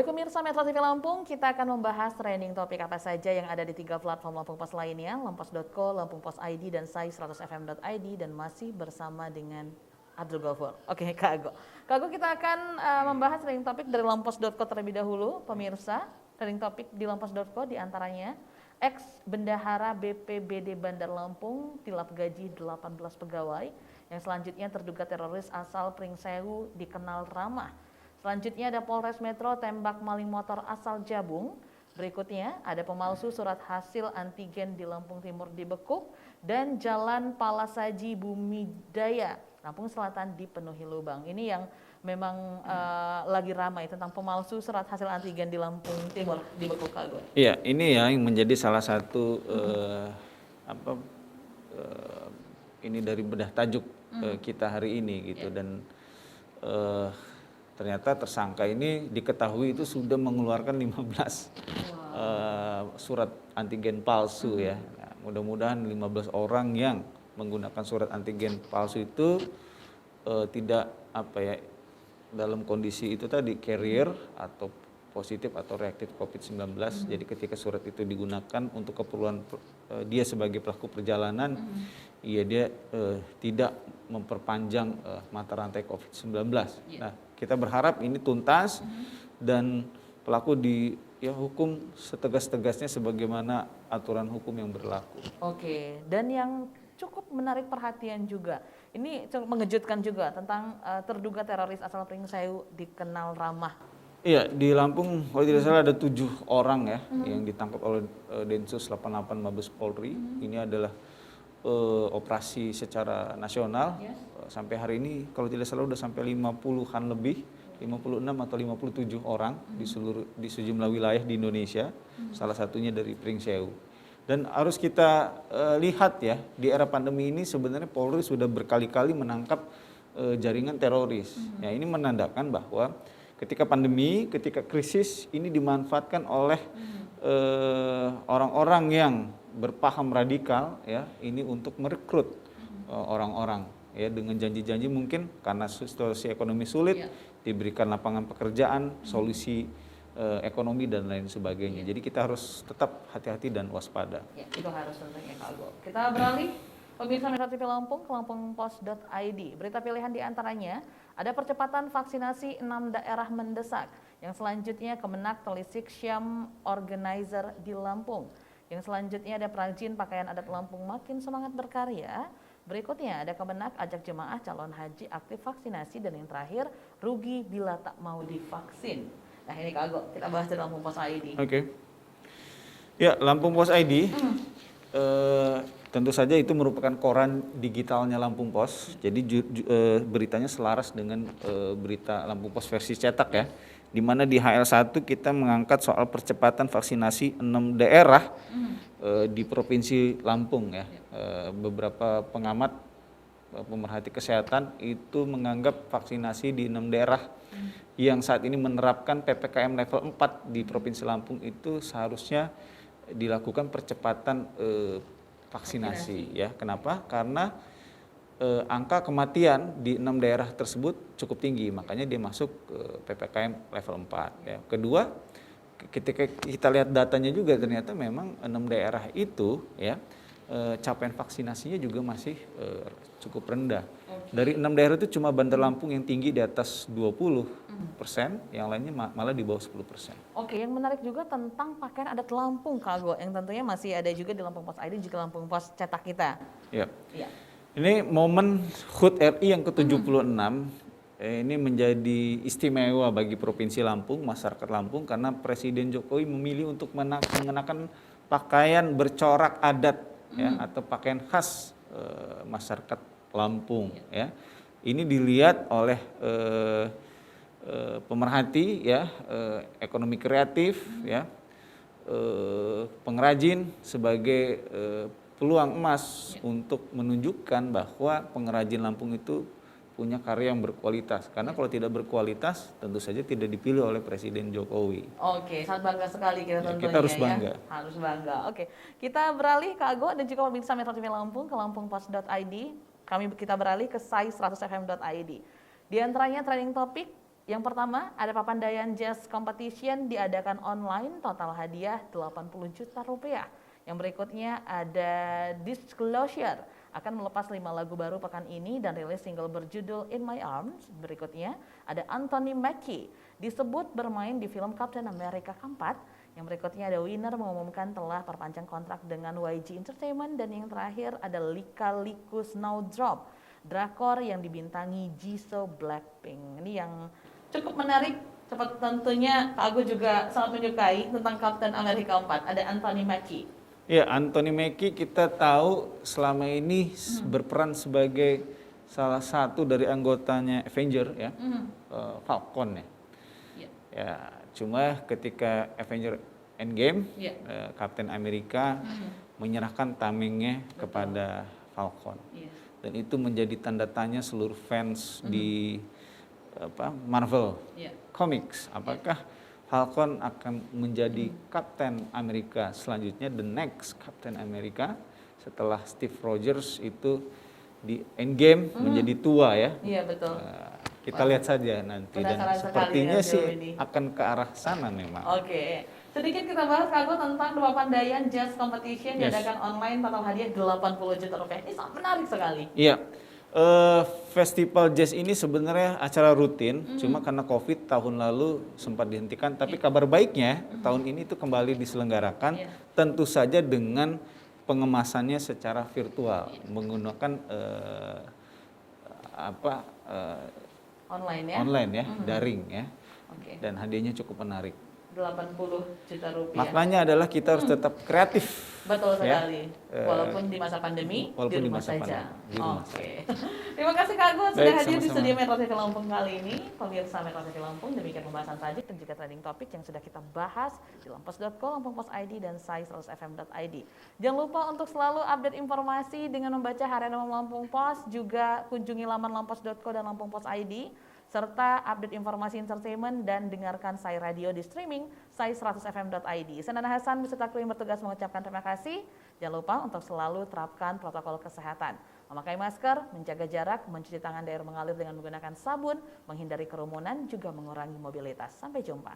Baik pemirsa Metro TV Lampung, kita akan membahas trending topik apa saja yang ada di 3 platform Lampung Pos lainnya, Lampos.co, Lampung Pos ID, dan sai100fm.id, dan masih bersama dengan Abdul Ghafur. Oke, Kak Ago. Kak Ago, kita akan membahas trending topik dari Lampos.co terlebih dahulu, pemirsa. Trending topik di Lampos.co diantaranya, ex Bendahara BPBD Bandar Lampung tilap gaji 18 pegawai, yang selanjutnya terduga teroris asal Pringsewu dikenal ramah. Selanjutnya ada Polres Metro tembak maling motor asal Jabung. Berikutnya ada pemalsu surat hasil antigen di Lampung Timur dibekuk. Dan Jalan Palasaji Bumidaya, Lampung Selatan dipenuhi lubang. Ini yang memang lagi ramai tentang pemalsu surat hasil antigen di Lampung Timur dibekuk, Kak Gun. Iya, ini ya yang menjadi salah satu ini dari bedah tajuk kita hari ini gitu. Dan ternyata tersangka ini diketahui itu sudah mengeluarkan 15 surat antigen palsu ya. Nah, mudah-mudahan 15 orang yang menggunakan surat antigen palsu itu tidak dalam kondisi itu tadi carrier atau positif atau reaktif COVID-19. Jadi ketika surat itu digunakan untuk keperluan dia sebagai pelaku perjalanan, dia tidak memperpanjang mata rantai COVID-19. Nah, kita berharap ini tuntas dan pelaku hukum setegas-tegasnya sebagaimana aturan hukum yang berlaku. Oke, dan yang cukup menarik perhatian juga, ini cukup mengejutkan juga tentang terduga teroris asal Pringsewu dikenal ramah. Iya, di Lampung kalau tidak salah ada 7 orang ya yang ditangkap oleh Densus 88 Mabes Polri. Ini adalah operasi secara nasional. Sampai hari ini kalau tidak salah sudah sampai 50-an lebih, 56 atau 57 orang di sejumlah wilayah di Indonesia, salah satunya dari Pringsewu. Dan harus kita lihat ya, di era pandemi ini sebenarnya Polri sudah berkali-kali menangkap jaringan teroris. Ya, ini menandakan bahwa ketika pandemi, ketika krisis ini dimanfaatkan oleh orang-orang yang berpaham radikal ya, ini untuk merekrut orang-orang ya dengan janji-janji mungkin karena situasi ekonomi sulit diberikan lapangan pekerjaan, solusi ekonomi dan lain sebagainya. Jadi kita harus tetap hati-hati dan waspada. Ya, itu harus tentunya, Kak Ago. Kita beralih pemirsa Metro TV Lampung ke lampungpos.id. Berita pilihan diantaranya ada percepatan vaksinasi 6 daerah mendesak. Yang selanjutnya Kemenak telisik Syam Organizer di Lampung. Yang selanjutnya ada perajin pakaian adat Lampung makin semangat berkarya. Berikutnya ada Kemenak ajak jemaah calon haji aktif vaksinasi. Dan yang terakhir, rugi bila tak mau divaksin. Nah ini Kak Ago, kita bahas dari Lampung Pos ID. Oke. Ya, Lampung Pos ID tentu saja itu merupakan koran digitalnya Lampung Pos. Jadi beritanya selaras dengan berita Lampung Pos versi cetak ya. Di mana di HL1 kita mengangkat soal percepatan vaksinasi 6 daerah di Provinsi Lampung ya. Beberapa pengamat pemerhati kesehatan itu menganggap vaksinasi di 6 daerah yang saat ini menerapkan PPKM level 4 di Provinsi Lampung itu seharusnya dilakukan percepatan vaksinasi ya. Kenapa? Karena angka kematian di 6 daerah tersebut cukup tinggi, makanya dia masuk ke PPKM level 4 ya. Kedua, ketika kita lihat datanya juga ternyata memang 6 daerah itu ya capaian vaksinasinya juga masih cukup rendah. Dari 6 daerah itu cuma Bandar Lampung yang tinggi di atas 20%, yang lainnya malah di bawah 10%. Oke, yang menarik juga tentang pakaian adat Lampung, Kak Ago, yang tentunya masih ada juga di Lampung Pos ID juga Lampung Pos cetak kita. Ya. Ini momen HUT RI yang ke-76, ini menjadi istimewa bagi Provinsi Lampung, masyarakat Lampung, karena Presiden Jokowi memilih untuk mengenakan pakaian bercorak adat ya, atau pakaian khas masyarakat Lampung ya. Ini dilihat oleh pemerhati ya, ekonomi kreatif ya, pengrajin sebagai peluang emas untuk menunjukkan bahwa pengrajin Lampung itu punya karya yang berkualitas. Karena kalau tidak berkualitas tentu saja tidak dipilih oleh Presiden Jokowi. Oke, sangat bangga sekali kita tentunya. Kita harus bangga. Ya. Harus bangga. Oke, kita beralih Kak Ago dan juga pemirsa Metro TV Lampung ke lampungpos.id. Kita beralih ke sai100fm.id. Di antaranya trending topik Yang pertama, ada Papandayan Jazz Competition diadakan online, total hadiah 80 juta rupiah. Yang berikutnya ada Disclosure, akan melepas 5 lagu baru pekan ini dan rilis single berjudul In My Arms. Berikutnya ada Anthony Mackie, disebut bermain di film Captain America keempat. Yang berikutnya ada Winner mengumumkan telah perpanjang kontrak dengan YG Entertainment. Dan yang terakhir ada Lika Liku Snowdrop, drakor yang dibintangi Jisoo Blackpink. Ini yang cukup menarik. Cepat tentunya Kak Agus juga sangat menyukai tentang Captain America 4. Ada Anthony Mackie. Ya, Anthony Mackie kita tahu selama ini berperan sebagai salah satu dari anggotanya Avenger ya, Falcon ya. Ya, cuma ketika Avenger Endgame, Captain America menyerahkan tamengnya kepada Falcon. Dan itu menjadi tanda tanya seluruh fans di Marvel Comics. Apakah Falcon akan menjadi Captain America selanjutnya, the next Captain America setelah Steve Rogers itu di Endgame menjadi tua ya. Iya betul. Kita lihat saja nanti dan sepertinya sih akan ke arah sana memang. Oke. Sedikit kita bahas Kak Agus tentang The Papandayan Jazz Competition diadakan online, total hadiah 80 juta rupiah. Ini sangat menarik sekali. Iya. Festival jazz ini sebenarnya acara rutin, cuma karena COVID tahun lalu sempat dihentikan. Tapi kabar baiknya tahun ini itu kembali diselenggarakan, tentu saja dengan pengemasannya secara virtual, menggunakan online ya, daring ya. Dan hadiahnya cukup menarik. 80 juta rupiah. Maknanya adalah kita harus tetap kreatif. Betul sekali. Walaupun di masa pandemi, di rumah saja. Oke. Terima kasih Kak Agus sudah hadir di studio Metro TV Lampung kali ini. Pemirsa Metro TV Lampung, demikian pembahasan sajik dan juga trending topik yang sudah kita bahas di lampos.co, lampungpos.id dan sai100fm.id. Jangan lupa untuk selalu update informasi dengan membaca harian Lampung Pos, juga kunjungi laman lampos.co dan lampungpos.id, serta update informasi entertainment dan dengarkan Sai Radio di streaming sai100fm.id. Saya Nana Hasan beserta kru yang bertugas mengucapkan terima kasih. Jangan lupa untuk selalu terapkan protokol kesehatan. Memakai masker, menjaga jarak, mencuci tangan dari air mengalir dengan menggunakan sabun, menghindari kerumunan, juga mengurangi mobilitas. Sampai jumpa.